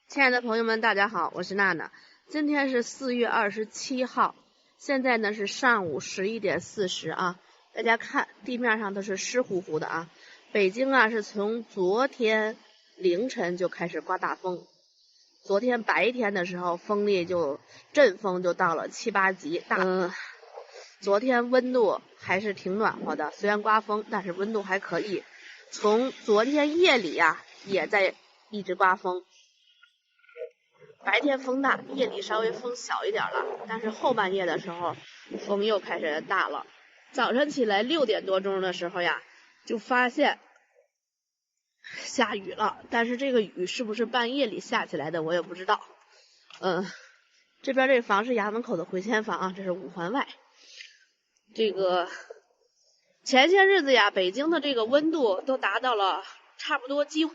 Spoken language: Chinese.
亲爱的朋友们，大家好，我是娜娜。今天是4月27号，现在呢是上午11点40啊。大家看地面上都是湿乎乎的啊。北京啊是从昨天凌晨就开始刮大风，昨天白天的时候风力阵风就到了7、8级。昨天温度还是挺暖和的，虽然刮风，但是温度还可以。从昨天夜里啊也在一直刮风。白天风大，夜里稍微风小一点了，但是后半夜的时候风又开始大了。早晨起来6点多钟的时候呀，就发现下雨了，但是这个雨是不是半夜里下起来的我也不知道。这边这房是衙门口的回迁房啊，这是5环外。这个前些日子呀，北京的这个温度都达到了差不多几乎